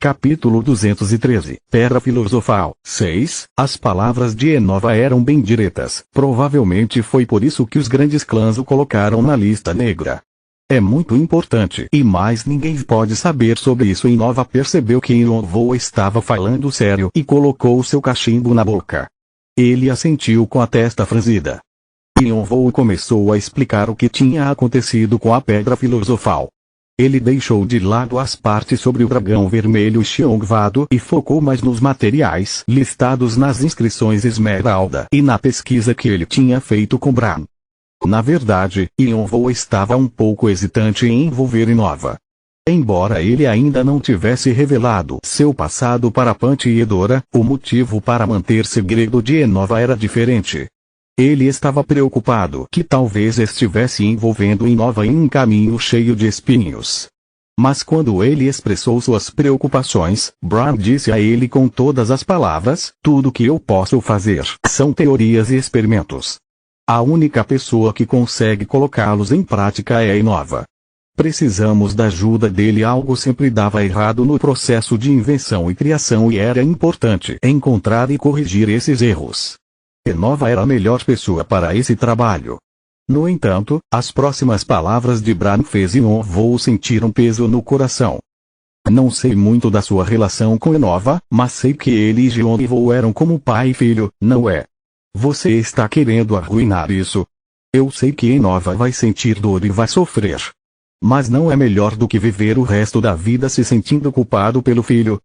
Capítulo 213, Pedra Filosofal. 6. As palavras de Enova eram bem diretas. Provavelmente foi por isso que os grandes clãs o colocaram na lista negra. É muito importante. E mais ninguém pode saber sobre isso. Enova percebeu que Enova estava falando sério e colocou seu cachimbo na boca. Ele assentiu com a testa franzida. Enova começou a explicar o que tinha acontecido com a Pedra Filosofal. Ele deixou de lado as partes sobre o dragão vermelho Xiongvado e focou mais nos materiais listados nas inscrições Esmeralda e na pesquisa que ele tinha feito com Bran. Na verdade, Enova estava um pouco hesitante em envolver Enova. Embora ele ainda não tivesse revelado seu passado para Punch e Edora, o motivo para manter segredo de Enova era diferente. Ele estava preocupado que talvez estivesse envolvendo Enova em um caminho cheio de espinhos. Mas quando ele expressou suas preocupações, Bran disse a ele com todas as palavras: tudo que eu posso fazer são teorias e experimentos. A única pessoa que consegue colocá-los em prática é Enova. Precisamos da ajuda dele. Algo sempre dava errado no processo de invenção e criação e era importante encontrar e corrigir esses erros. Enova era a melhor pessoa para esse trabalho. No entanto, as próximas palavras de Bran fez Enova sentir um peso no coração. Não sei muito da sua relação com Enova, mas sei que ele e Xiongvou eram como pai e filho, não é? Você está querendo arruinar isso. Eu sei que Enova vai sentir dor e vai sofrer. Mas não é melhor do que viver o resto da vida se sentindo culpado pelo filho.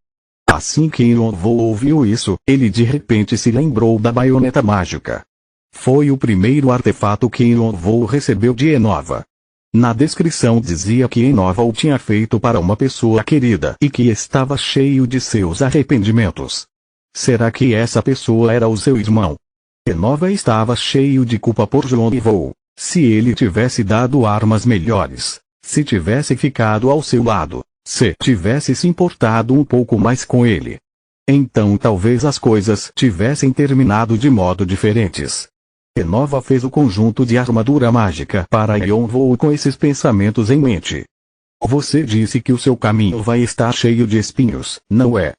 Assim que Enova ouviu isso, ele de repente se lembrou da baioneta mágica. Foi o primeiro artefato que Enova recebeu de Enova. Na descrição dizia que Enova o tinha feito para uma pessoa querida e que estava cheio de seus arrependimentos. Será que essa pessoa era o seu irmão? Enova estava cheio de culpa por Xiongvou. Se ele tivesse dado armas melhores, se tivesse ficado ao seu lado, se tivesse se importado um pouco mais com ele, então talvez as coisas tivessem terminado de modo diferentes. Enova fez o conjunto de armadura mágica para Enova com esses pensamentos em mente. Você disse que o seu caminho vai estar cheio de espinhos, não é?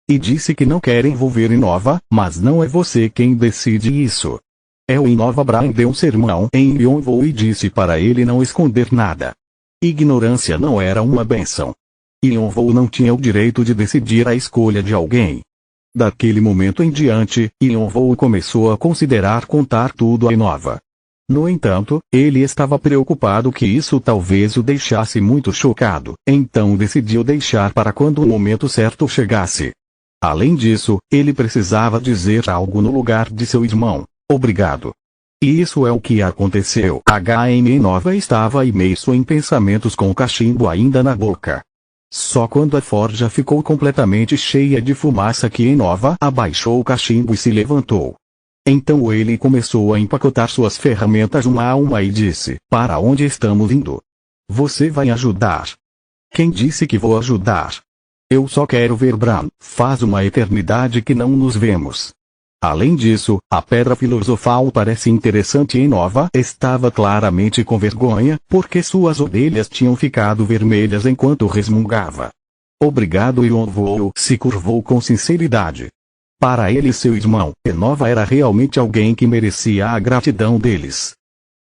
E disse que não quer envolver Enova, mas não é você quem decide isso. É o Enova. Bran deu um sermão em Enova e disse para ele não esconder nada. Ignorância não era uma bênção. Enova não tinha o direito de decidir a escolha de alguém. Daquele momento em diante, Enova começou a considerar contar tudo a Enova. No entanto, ele estava preocupado que isso talvez o deixasse muito chocado, então decidiu deixar para quando o momento certo chegasse. Além disso, ele precisava dizer algo no lugar de seu irmão: obrigado. E isso é o que aconteceu. Enova estava imerso em pensamentos com o cachimbo ainda na boca. Só quando a forja ficou completamente cheia de fumaça que Enova abaixou o cachimbo e se levantou. Então ele começou a empacotar suas ferramentas uma a uma e disse: para onde estamos indo? Você vai ajudar? Quem disse que vou ajudar? Eu só quero ver Bran. Faz uma eternidade que não nos vemos. Além disso, a Pedra Filosofal parece interessante. Enova estava claramente com vergonha, porque suas orelhas tinham ficado vermelhas enquanto resmungava. Obrigado. Enova se curvou com sinceridade. Para ele e seu irmão, Enova era realmente alguém que merecia a gratidão deles.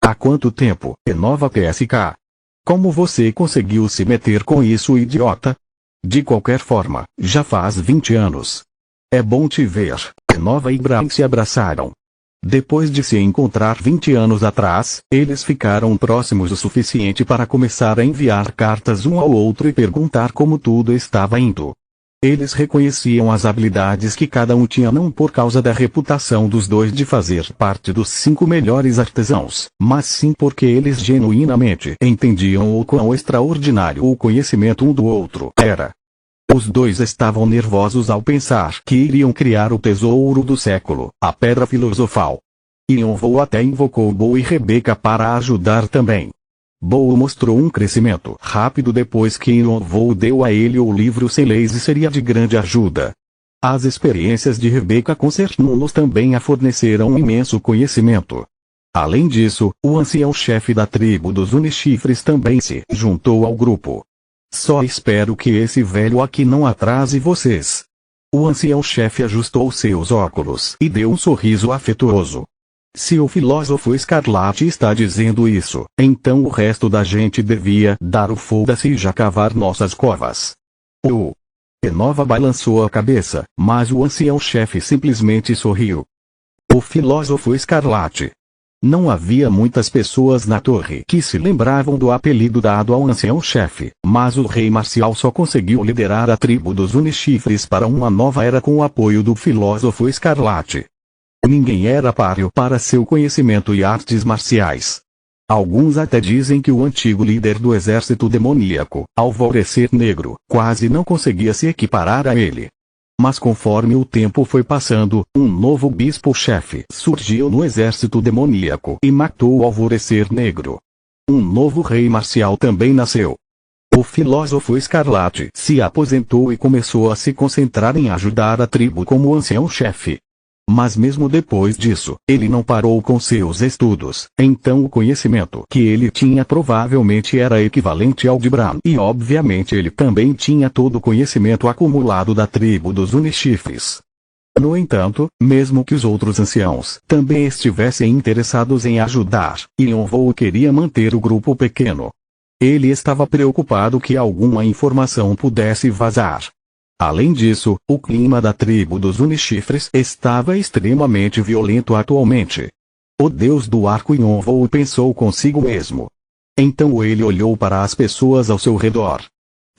Há quanto tempo, Enova PSK? Como você conseguiu se meter com isso, idiota? De qualquer forma, já faz 20 anos. É bom te ver. Enova e Bran se abraçaram. Depois de se encontrar 20 anos atrás, eles ficaram próximos o suficiente para começar a enviar cartas um ao outro e perguntar como tudo estava indo. Eles reconheciam as habilidades que cada um tinha não por causa da reputação dos dois de fazer parte dos 5 melhores artesãos, mas sim porque eles genuinamente entendiam o quão extraordinário o conhecimento um do outro era. Os dois estavam nervosos ao pensar que iriam criar o tesouro do século, a Pedra Filosofal. Enova até invocou Bo e Rebecca para ajudar também. Bo mostrou um crescimento rápido depois que Enova deu a ele o livro sem leis e seria de grande ajuda. As experiências de Rebecca com Cernunnos também a forneceram um imenso conhecimento. Além disso, o ancião-chefe da tribo dos Unichifres também se juntou ao grupo. Só espero que esse velho aqui não atrase vocês. O ancião-chefe ajustou seus óculos e deu um sorriso afetuoso. Se o filósofo Escarlate está dizendo isso, então o resto da gente devia dar o foda-se e já cavar nossas covas. O Enova balançou a cabeça, mas o ancião-chefe simplesmente sorriu. O filósofo Escarlate. Não havia muitas pessoas na torre que se lembravam do apelido dado ao ancião-chefe, mas o rei marcial só conseguiu liderar a tribo dos Unichifres para uma nova era com o apoio do filósofo Escarlate. Ninguém era páreo para seu conhecimento e artes marciais. Alguns até dizem que o antigo líder do exército demoníaco, Alvorecer Negro, quase não conseguia se equiparar a ele. Mas conforme o tempo foi passando, um novo bispo-chefe surgiu no exército demoníaco e matou o Alvorecer Negro. Um novo rei marcial também nasceu. O filósofo Escarlate se aposentou e começou a se concentrar em ajudar a tribo como ancião-chefe. Mas mesmo depois disso, ele não parou com seus estudos, então o conhecimento que ele tinha provavelmente era equivalente ao de Bran. E obviamente ele também tinha todo o conhecimento acumulado da tribo dos Unichifres. No entanto, mesmo que os outros anciãos também estivessem interessados em ajudar, Yonvou queria manter o grupo pequeno. Ele estava preocupado que alguma informação pudesse vazar. Além disso, o clima da tribo dos Unichifres estava extremamente violento atualmente. O deus do arco Yonvou pensou consigo mesmo. Então ele olhou para as pessoas ao seu redor.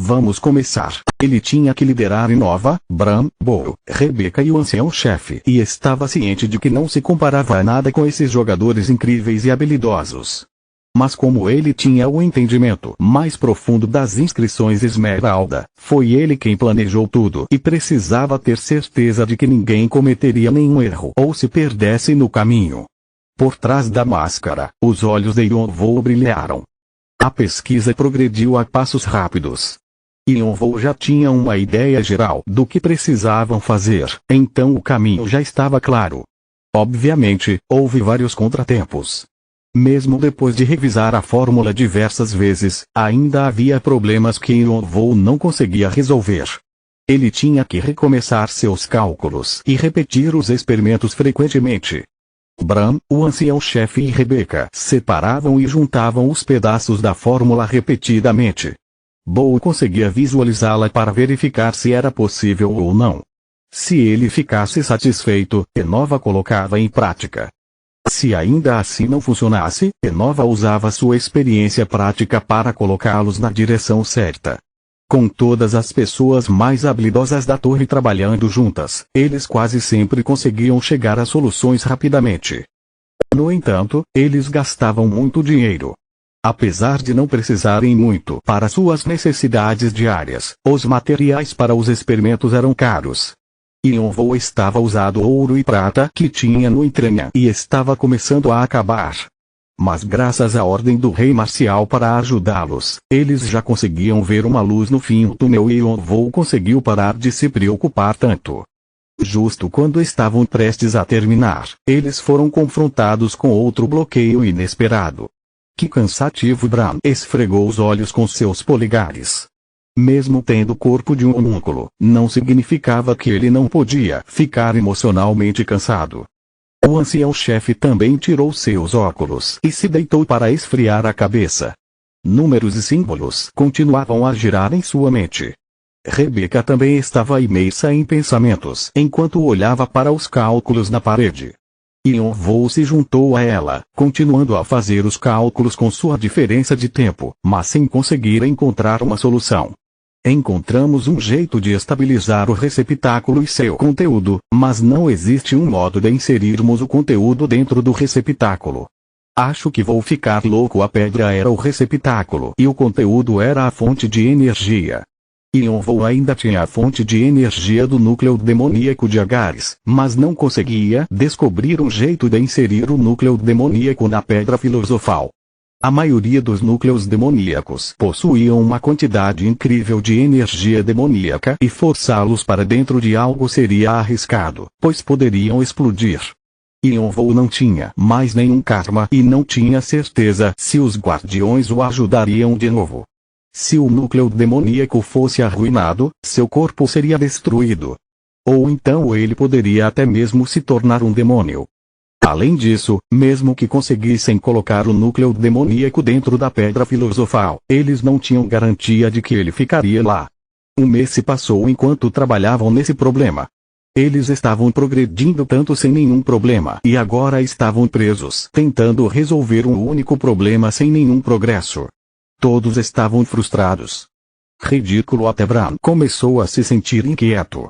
Vamos começar. Ele tinha que liderar Inova, Bran, Bo, Rebeca e o ancião-chefe e estava ciente de que não se comparava a nada com esses jogadores incríveis e habilidosos. Mas como ele tinha o entendimento mais profundo das inscrições Esmeralda, foi ele quem planejou tudo e precisava ter certeza de que ninguém cometeria nenhum erro ou se perdesse no caminho. Por trás da máscara, os olhos de Yonvou brilharam. A pesquisa progrediu a passos rápidos. Yonvou já tinha uma ideia geral do que precisavam fazer, então o caminho já estava claro. Obviamente, houve vários contratempos. Mesmo depois de revisar a fórmula diversas vezes, ainda havia problemas que Yonvou não conseguia resolver. Ele tinha que recomeçar seus cálculos e repetir os experimentos frequentemente. Bran, o ancião-chefe e Rebeca separavam e juntavam os pedaços da fórmula repetidamente. Bo conseguia visualizá-la para verificar se era possível ou não. Se ele ficasse satisfeito, Enova colocava em prática. Se ainda assim não funcionasse, Enova usava sua experiência prática para colocá-los na direção certa. Com todas as pessoas mais habilidosas da torre trabalhando juntas, eles quase sempre conseguiam chegar a soluções rapidamente. No entanto, eles gastavam muito dinheiro. Apesar de não precisarem muito para suas necessidades diárias, os materiais para os experimentos eram caros. Yonvou estava usando ouro e prata que tinha no entranha e estava começando a acabar. Mas graças à ordem do rei marcial para ajudá-los, eles já conseguiam ver uma luz no fim do túnel e Yonvou conseguiu parar de se preocupar tanto. Justo quando estavam prestes a terminar, eles foram confrontados com outro bloqueio inesperado. Que cansativo! Bran esfregou os olhos com seus polegares. Mesmo tendo o corpo de um homúnculo, não significava que ele não podia ficar emocionalmente cansado. O ancião-chefe também tirou seus óculos e se deitou para esfriar a cabeça. Números e símbolos continuavam a girar em sua mente. Rebeca também estava imersa em pensamentos enquanto olhava para os cálculos na parede. Yonvou se juntou a ela, continuando a fazer os cálculos com sua diferença de tempo, mas sem conseguir encontrar uma solução. Encontramos um jeito de estabilizar o receptáculo e seu conteúdo, mas não existe um modo de inserirmos o conteúdo dentro do receptáculo. Acho que vou ficar louco. A pedra era o receptáculo e o conteúdo era a fonte de energia. Yonvou ainda tinha a fonte de energia do núcleo demoníaco de Agares, mas não conseguia descobrir um jeito de inserir o núcleo demoníaco na pedra filosofal. A maioria dos núcleos demoníacos possuíam uma quantidade incrível de energia demoníaca e forçá-los para dentro de algo seria arriscado, pois poderiam explodir. Yonvou não tinha mais nenhum karma e não tinha certeza se os guardiões o ajudariam de novo. Se o núcleo demoníaco fosse arruinado, seu corpo seria destruído. Ou então ele poderia até mesmo se tornar um demônio. Além disso, mesmo que conseguissem colocar o núcleo demoníaco dentro da pedra filosofal, eles não tinham garantia de que ele ficaria lá. Um mês se passou enquanto trabalhavam nesse problema. Eles estavam progredindo tanto sem nenhum problema e agora estavam presos, tentando resolver um único problema sem nenhum progresso. Todos estavam frustrados. Ridículo até Bran começou a se sentir inquieto.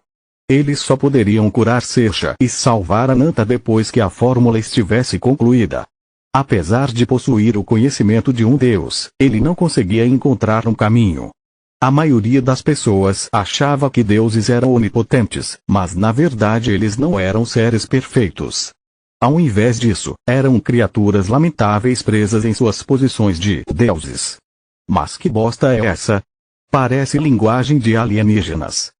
Eles só poderiam curar Sersha e salvar Ananta depois que a fórmula estivesse concluída. Apesar de possuir o conhecimento de um deus, ele não conseguia encontrar um caminho. A maioria das pessoas achava que deuses eram onipotentes, mas na verdade eles não eram seres perfeitos. Ao invés disso, eram criaturas lamentáveis presas em suas posições de deuses. Mas que bosta é essa? Parece linguagem de alienígenas.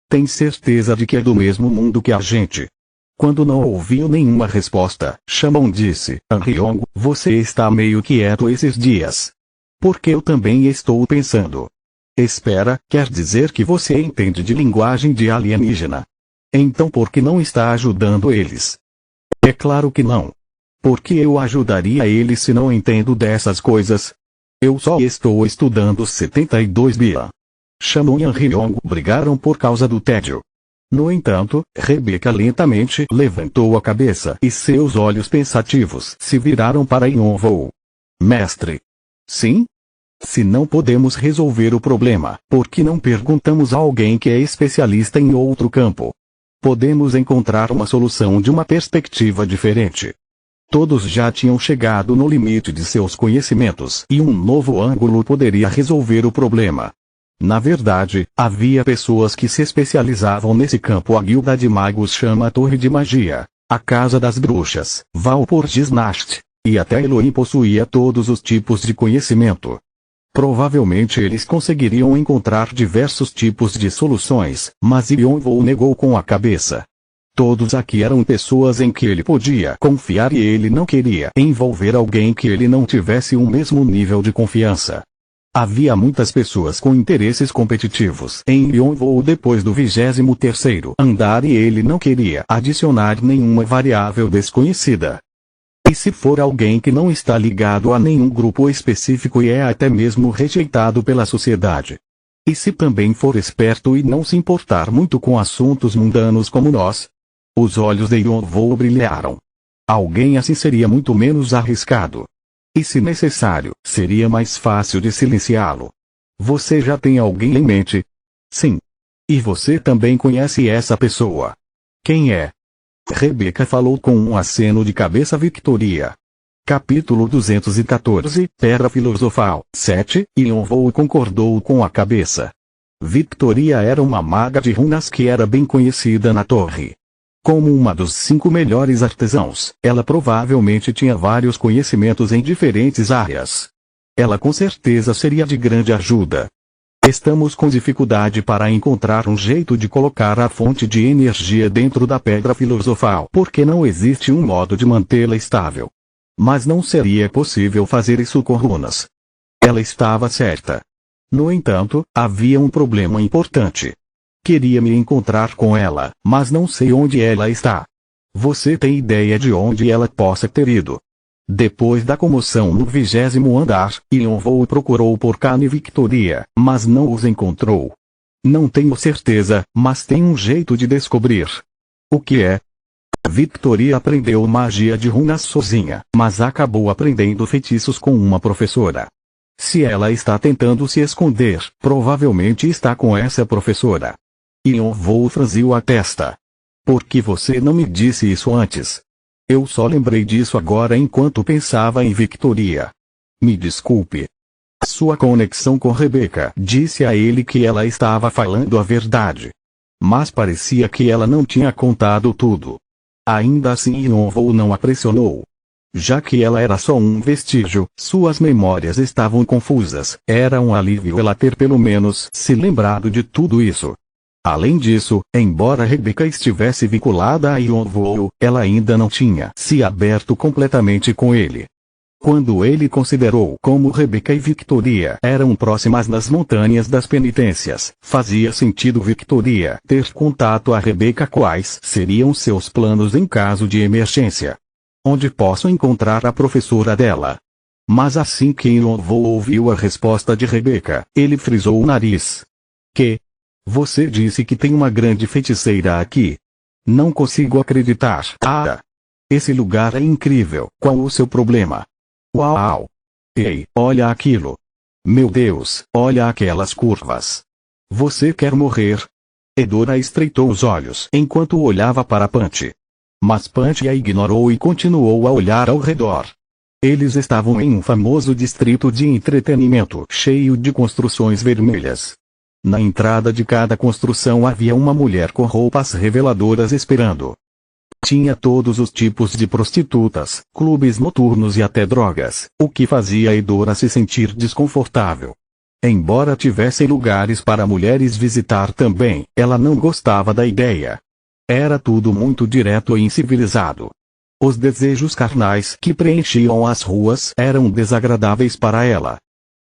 Tem certeza de que é do mesmo mundo que a gente? Quando não ouviu nenhuma resposta, Shamon disse, Anriong, você está meio quieto esses dias. Porque eu também estou pensando. Espera, quer dizer que você entende de linguagem de alienígena. Então por que não está ajudando eles? É claro que não. Porque eu ajudaria eles se não entendo dessas coisas? Eu só estou estudando 72 Bia. Shamon e Anriong brigaram por causa do tédio. No entanto, Rebecca lentamente levantou a cabeça e seus olhos pensativos se viraram para Yonvou. Mestre. Sim? Se não podemos resolver o problema, por que não perguntamos a alguém que é especialista em outro campo? Podemos encontrar uma solução de uma perspectiva diferente. Todos já tinham chegado no limite de seus conhecimentos e um novo ângulo poderia resolver o problema. Na verdade, havia pessoas que se especializavam nesse campo. A guilda de magos chama a Torre de Magia, a Casa das Bruxas, Valpurgisnacht, e até Elohim possuía todos os tipos de conhecimento. Provavelmente eles conseguiriam encontrar diversos tipos de soluções, mas Yonvou negou com a cabeça. Todos aqui eram pessoas em que ele podia confiar e ele não queria envolver alguém que ele não tivesse o mesmo nível de confiança. Havia muitas pessoas com interesses competitivos em Yonvou depois do 23º andar e ele não queria adicionar nenhuma variável desconhecida. E se for alguém que não está ligado a nenhum grupo específico e é até mesmo rejeitado pela sociedade? E se também for esperto e não se importar muito com assuntos mundanos como nós? Os olhos de Yonvou brilharam. Alguém assim seria muito menos arriscado. E se necessário, seria mais fácil de silenciá-lo. Você já tem alguém em mente? Sim. E você também conhece essa pessoa. Quem é? Rebecca falou com um aceno de cabeça. Victoria. Capítulo 214, Pedra Filosofal, 7, Yonvou concordou com a cabeça. Victoria era uma maga de runas que era bem conhecida na torre. Como uma dos 5 melhores artesãos, ela provavelmente tinha vários conhecimentos em diferentes áreas. Ela com certeza seria de grande ajuda. Estamos com dificuldade para encontrar um jeito de colocar a fonte de energia dentro da pedra filosofal porque não existe um modo de mantê-la estável. Mas não seria possível fazer isso com runas. Ela estava certa. No entanto, havia um problema importante. Queria me encontrar com ela, mas não sei onde ela está. Você tem ideia de onde ela possa ter ido? Depois da comoção no 20º andar, Yonvou procurou por Khan e Victoria, mas não os encontrou. Não tenho certeza, mas tem um jeito de descobrir. O que é? Victoria aprendeu magia de runas sozinha, mas acabou aprendendo feitiços com uma professora. Se ela está tentando se esconder, provavelmente está com essa professora. Yonvou franziu a testa. Por que você não me disse isso antes? Eu só lembrei disso agora enquanto pensava em Victoria. Me desculpe. Sua conexão com Rebecca disse a ele que ela estava falando a verdade. Mas parecia que ela não tinha contado tudo. Ainda assim Yonvou não a pressionou. Já que ela era só um vestígio, suas memórias estavam confusas, era um alívio ela ter pelo menos se lembrado de tudo isso. Além disso, embora Rebecca estivesse vinculada a Yonvou, ela ainda não tinha se aberto completamente com ele. Quando ele considerou como Rebeca e Victoria eram próximas nas montanhas das penitências, fazia sentido Victoria ter contato a Rebeca. Quais seriam seus planos em caso de emergência? Onde posso encontrar a professora dela? Mas assim que Yonvou ouviu a resposta de Rebeca, ele frisou o nariz. Que? Você disse que tem uma grande feiticeira aqui. Não consigo acreditar. Ah! Esse lugar é incrível. Qual o seu problema? Uau! Ei, olha aquilo! Meu Deus, olha aquelas curvas! Você quer morrer? Edora estreitou os olhos enquanto olhava para Punch. Mas Punch a ignorou e continuou a olhar ao redor. Eles estavam em um famoso distrito de entretenimento cheio de construções vermelhas. Na entrada de cada construção havia uma mulher com roupas reveladoras esperando. Tinha todos os tipos de prostitutas, clubes noturnos e até drogas, o que fazia Edora se sentir desconfortável. Embora tivessem lugares para mulheres visitar também, ela não gostava da ideia. Era tudo muito direto e incivilizado. Os desejos carnais que preenchiam as ruas eram desagradáveis para ela.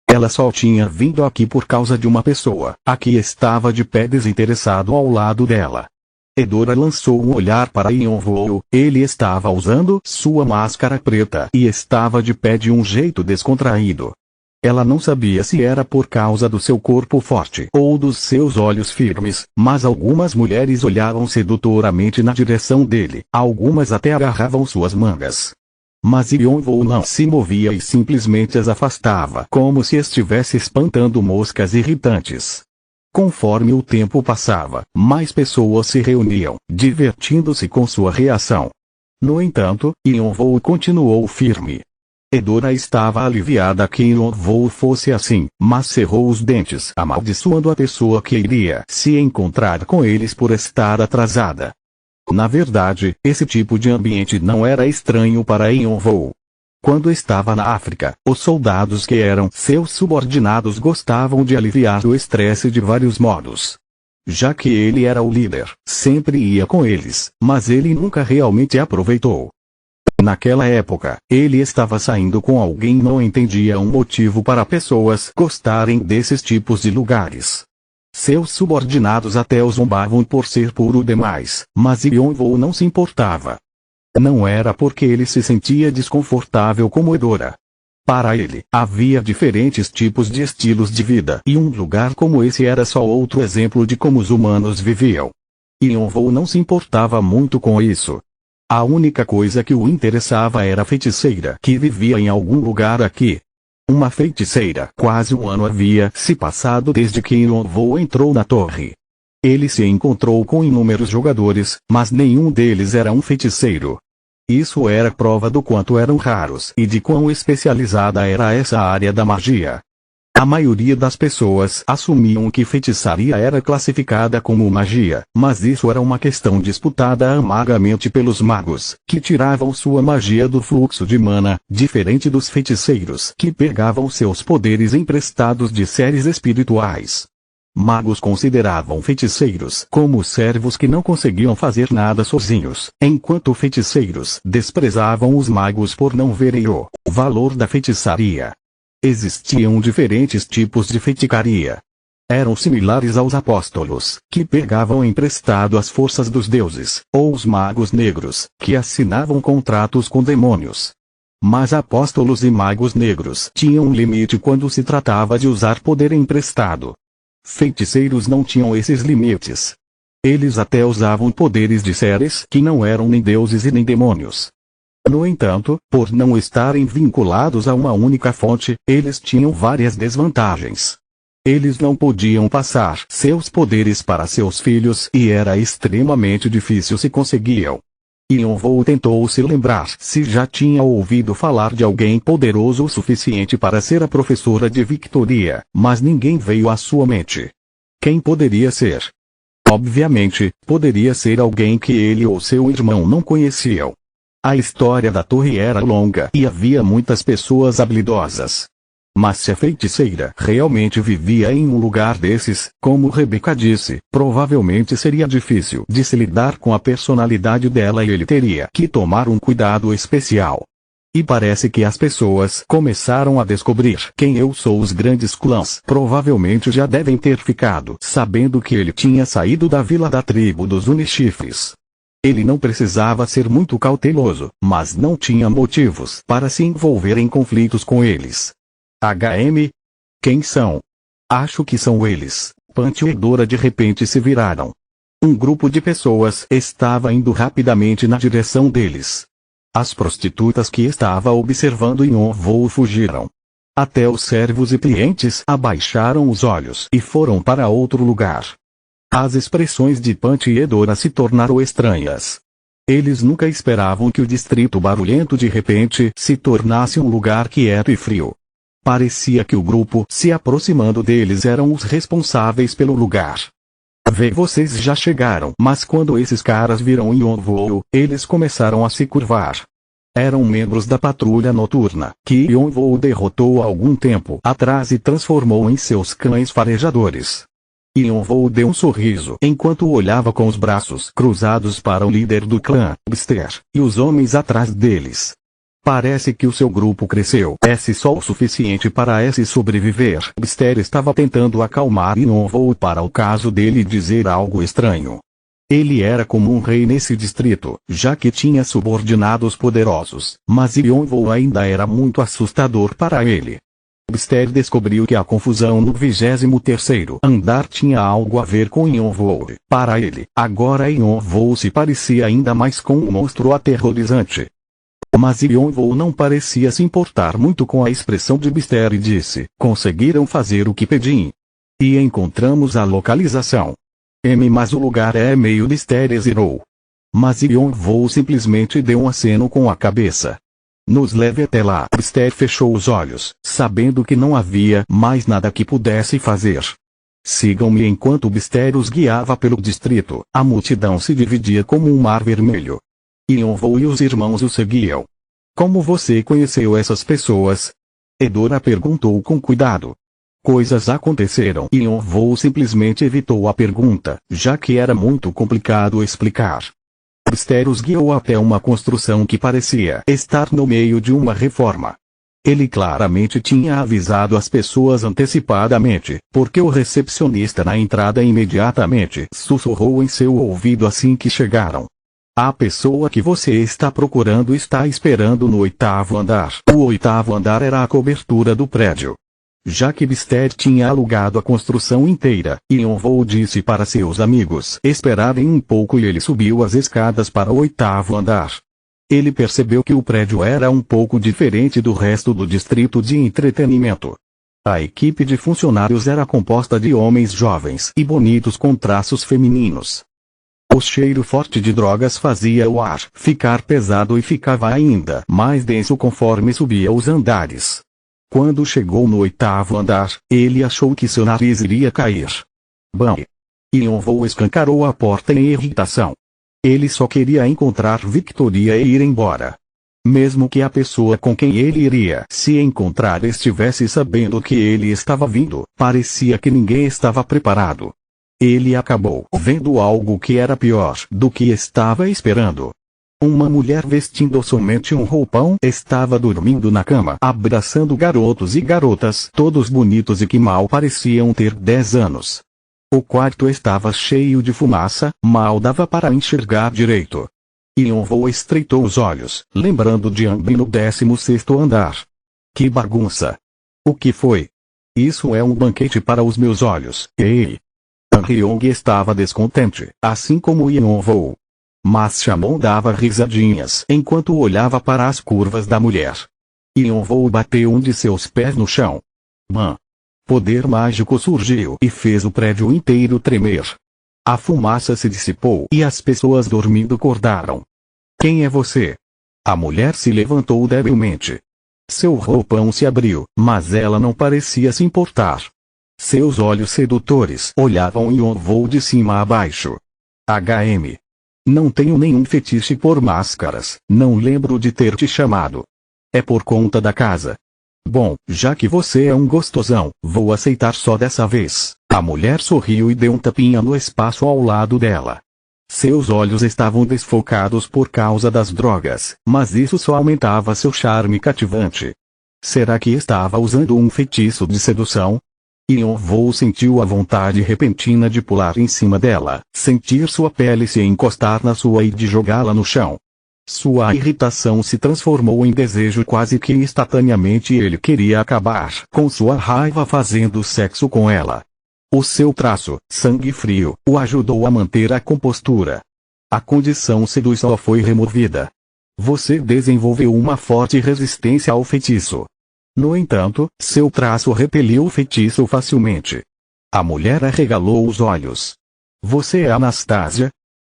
Ela só tinha vindo aqui por causa de uma pessoa, a que estava de pé desinteressado ao lado dela. Edora lançou um olhar para Yonvou. Ele estava usando sua máscara preta e estava de pé de um jeito descontraído. Ela não sabia se era por causa do seu corpo forte ou dos seus olhos firmes, mas algumas mulheres olhavam sedutoramente na direção dele, algumas até agarravam suas mangas. Mas Yonvou não se movia e simplesmente as afastava como se estivesse espantando moscas irritantes. Conforme o tempo passava, mais pessoas se reuniam, divertindo-se com sua reação. No entanto, Yonvou continuou firme. Edora estava aliviada que Yonvou fosse assim, mas cerrou os dentes amaldiçoando a pessoa que iria se encontrar com eles por estar atrasada. Na verdade, esse tipo de ambiente não era estranho para Yonvou. Quando estava na África, os soldados que eram seus subordinados gostavam de aliviar o estresse de vários modos. Já que ele era o líder, sempre ia com eles, mas ele nunca realmente aproveitou. Naquela época, ele estava saindo com alguém e não entendia um motivo para pessoas gostarem desses tipos de lugares. Seus subordinados até o zombavam por ser puro demais, mas Yonvou não se importava. Não era porque ele se sentia desconfortável como Edora. Para ele, havia diferentes tipos de estilos de vida e um lugar como esse era só outro exemplo de como os humanos viviam. Yonvou não se importava muito com isso. A única coisa que o interessava era a feiticeira que vivia em algum lugar aqui. Uma feiticeira. Quase um ano havia se passado desde que Yonvou entrou na torre. Ele se encontrou com inúmeros jogadores, mas nenhum deles era um feiticeiro. Isso era prova do quanto eram raros e de quão especializada era essa área da magia. A maioria das pessoas assumiam que feitiçaria era classificada como magia, mas isso era uma questão disputada amargamente pelos magos, que tiravam sua magia do fluxo de mana, diferente dos feiticeiros que pegavam seus poderes emprestados de seres espirituais. Magos consideravam feiticeiros como servos que não conseguiam fazer nada sozinhos, enquanto feiticeiros desprezavam os magos por não verem o valor da feitiçaria. Existiam diferentes tipos de feitiçaria. Eram similares aos apóstolos, que pegavam emprestado as forças dos deuses, ou os magos negros, que assinavam contratos com demônios. Mas apóstolos e magos negros tinham um limite quando se tratava de usar poder emprestado. Feiticeiros não tinham esses limites. Eles até usavam poderes de seres que não eram nem deuses e nem demônios. No entanto, por não estarem vinculados a uma única fonte, eles tinham várias desvantagens. Eles não podiam passar seus poderes para seus filhos e era extremamente difícil se conseguiam. Yonvou tentou se lembrar se já tinha ouvido falar de alguém poderoso o suficiente para ser a professora de Victoria, mas ninguém veio à sua mente. Quem poderia ser? Obviamente, poderia ser alguém que ele ou seu irmão não conheciam. A história da torre era longa e havia muitas pessoas habilidosas. Mas se a feiticeira realmente vivia em um lugar desses, como Rebeca disse, provavelmente seria difícil de se lidar com a personalidade dela e ele teria que tomar um cuidado especial. E parece que as pessoas começaram a descobrir quem eu sou. Os grandes clãs provavelmente já devem ter ficado sabendo que ele tinha saído da vila da tribo dos Unichifres. Ele não precisava ser muito cauteloso, mas não tinha motivos para se envolver em conflitos com eles. HM? Quem são? Acho que são eles. Punch e Dora de repente se viraram. Um grupo de pessoas estava indo rapidamente na direção deles. As prostitutas que estava observando Yonvou fugiram. Até os servos e clientes abaixaram os olhos e foram para outro lugar. As expressões de Punch e Dora se tornaram estranhas. Eles nunca esperavam que o distrito barulhento de repente se tornasse um lugar quieto e frio. Parecia que o grupo se aproximando deles eram os responsáveis pelo lugar. Vocês já chegaram. Mas quando esses caras viram Yonvou, eles começaram a se curvar. Eram membros da patrulha noturna, que Yonvou derrotou há algum tempo atrás e transformou em seus cães farejadores. Yonvou deu um sorriso enquanto olhava com os braços cruzados para o líder do clã, Bster, e os homens atrás deles. Parece que o seu grupo cresceu. Só o suficiente para sobreviver. Bster estava tentando acalmar Yonvou para o caso dele dizer algo estranho. Ele era como um rei nesse distrito, já que tinha subordinados poderosos, mas Yonvou ainda era muito assustador para ele. Bster descobriu que a confusão no 23º andar tinha algo a ver com Yonvou. Para ele, agora Yonvou se parecia ainda mais com um monstro aterrorizante. Mas Yonvou não parecia se importar muito com a expressão de Bster e disse: conseguiram fazer o que pedi. E encontramos a localização. Mas o lugar é meio Bster hesitou. Mas Yonvou simplesmente deu um aceno com a cabeça. Nos leve até lá. Bster fechou os olhos, sabendo que não havia mais nada que pudesse fazer. Sigam-me. Enquanto Bster os guiava pelo distrito, a multidão se dividia como um mar vermelho. Yonvou e os irmãos o seguiam. Como você conheceu essas pessoas? Dora perguntou com cuidado. Coisas aconteceram e Yonvou simplesmente evitou a pergunta, já que era muito complicado explicar. Bster os guiou até uma construção que parecia estar no meio de uma reforma. Ele claramente tinha avisado as pessoas antecipadamente, porque o recepcionista na entrada imediatamente sussurrou em seu ouvido assim que chegaram. A pessoa que você está procurando está esperando no 8º andar. O 8º andar era a cobertura do prédio. Já que Bster tinha alugado a construção inteira, Yonvou disse para seus amigos esperarem um pouco e ele subiu as escadas para o 8º andar. Ele percebeu que o prédio era um pouco diferente do resto do distrito de entretenimento. A equipe de funcionários era composta de homens jovens e bonitos com traços femininos. O cheiro forte de drogas fazia o ar ficar pesado e ficava ainda mais denso conforme subia os andares. Quando chegou no 8º andar, ele achou que seu nariz iria cair. Bam! Yonvou escancarou a porta em irritação. Ele só queria encontrar Victoria e ir embora. Mesmo que a pessoa com quem ele iria se encontrar estivesse sabendo que ele estava vindo, parecia que ninguém estava preparado. Ele acabou vendo algo que era pior do que estava esperando. Uma mulher vestindo somente um roupão estava dormindo na cama, abraçando garotos e garotas, todos bonitos e que mal pareciam ter 10 anos. O quarto estava cheio de fumaça, mal dava para enxergar direito. Yonvou estreitou os olhos, lembrando de Ambi no 16º andar. Que bagunça! O que foi? Isso é um banquete para os meus olhos. Ei! Ryong estava descontente, assim como Yonvou. Mas Chamon dava risadinhas enquanto olhava para as curvas da mulher. Yonvou bateu um de seus pés no chão. Bam! Poder mágico surgiu e fez o prédio inteiro tremer. A fumaça se dissipou e as pessoas dormindo acordaram. Quem é você? A mulher se levantou debilmente. Seu roupão se abriu, mas ela não parecia se importar. Seus olhos sedutores olhavam Yonvou de cima a baixo. HM. Não tenho nenhum fetiche por máscaras, não lembro de ter te chamado. É por conta da casa. Bom, já que você é um gostosão, vou aceitar só dessa vez. A mulher sorriu e deu um tapinha no espaço ao lado dela. Seus olhos estavam desfocados por causa das drogas, mas isso só aumentava seu charme cativante. Será que estava usando um feitiço de sedução? Yeon-woo sentiu a vontade repentina de pular em cima dela, sentir sua pele se encostar na sua e de jogá-la no chão. Sua irritação se transformou em desejo quase que instantaneamente e ele queria acabar com sua raiva fazendo sexo com ela. O seu traço, sangue frio, o ajudou a manter a compostura. A condição seduz só foi removida. Você desenvolveu uma forte resistência ao feitiço. No entanto, seu traço repeliu o feitiço facilmente. A mulher arregalou os olhos. Você é Anastasia?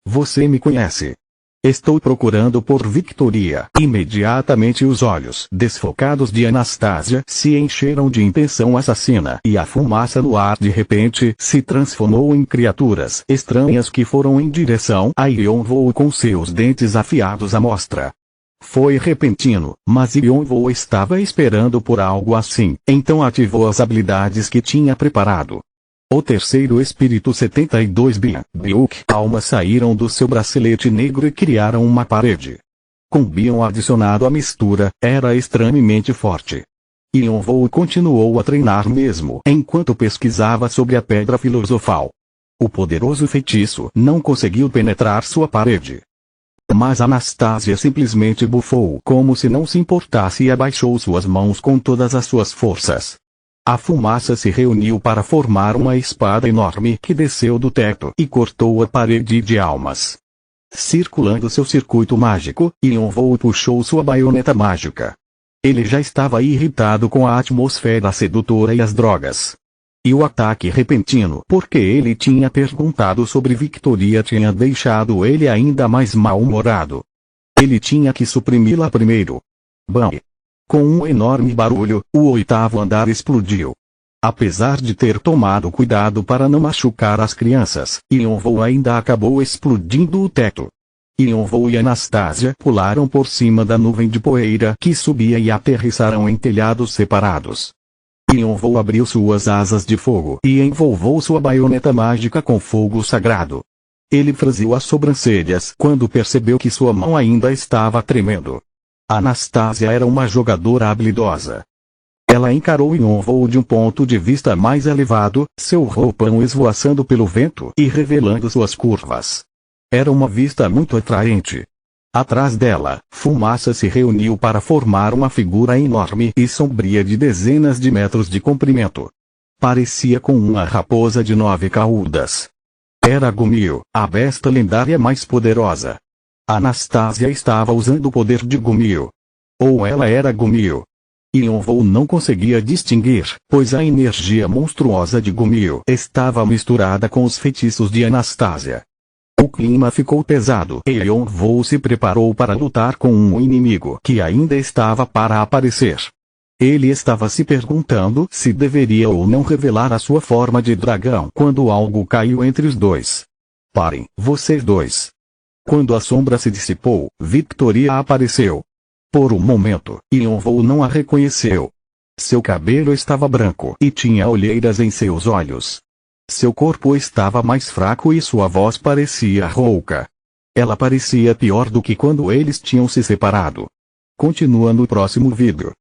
Você me conhece? Estou procurando por Victoria. Imediatamente os olhos desfocados de Anastasia se encheram de intenção assassina e a fumaça no ar de repente se transformou em criaturas estranhas que foram em direção a Yeon-woo com seus dentes afiados à mostra. Foi repentino, mas Yeon-woo estava esperando por algo assim, então ativou as habilidades que tinha preparado. O terceiro espírito 72 Byuk almas saíram do seu bracelete negro e criaram uma parede. Com Bion adicionado à mistura, era extremamente forte. Yeon-woo continuou a treinar mesmo enquanto pesquisava sobre a pedra filosofal. O poderoso feitiço não conseguiu penetrar sua parede. Mas Anastasia simplesmente bufou como se não se importasse e abaixou suas mãos com todas as suas forças. A fumaça se reuniu para formar uma espada enorme que desceu do teto e cortou a parede de almas. Circulando seu circuito mágico, Yeon-woo puxou sua baioneta mágica. Ele já estava irritado com a atmosfera sedutora e as drogas. E o ataque repentino porque ele tinha perguntado sobre Victoria tinha deixado ele ainda mais mal-humorado. Ele tinha que suprimi-la primeiro. Bam! Com um enorme barulho, o oitavo andar explodiu. Apesar de ter tomado cuidado para não machucar as crianças, Yeon-woo ainda acabou explodindo o teto. Yeon-woo e Anastasia pularam por cima da nuvem de poeira que subia e aterrissaram em telhados separados. Yeon-woo abriu suas asas de fogo e envolveu sua baioneta mágica com fogo sagrado. Ele franziu as sobrancelhas quando percebeu que sua mão ainda estava tremendo. Anastasia era uma jogadora habilidosa. Ela encarou Yeon-woo de um ponto de vista mais elevado, seu roupão esvoaçando pelo vento e revelando suas curvas. Era uma vista muito atraente. Atrás dela, fumaça se reuniu para formar uma figura enorme e sombria de dezenas de metros de comprimento. Parecia com uma raposa de 9 caudas. Era Gumiho, a besta lendária mais poderosa. Anastasia estava usando o poder de Gumiho. Ou ela era Gumiho. Yeon-woo não conseguia distinguir, pois a energia monstruosa de Gumiho estava misturada com os feitiços de Anastasia. O clima ficou pesado e Yeon-woo se preparou para lutar com um inimigo que ainda estava para aparecer. Ele estava se perguntando se deveria ou não revelar a sua forma de dragão quando algo caiu entre os dois. Parem, vocês dois. Quando a sombra se dissipou, Victoria apareceu. Por um momento, Yeon-woo não a reconheceu. Seu cabelo estava branco e tinha olheiras em seus olhos. Seu corpo estava mais fraco e sua voz parecia rouca. Ela parecia pior do que quando eles tinham se separado. Continua no próximo vídeo.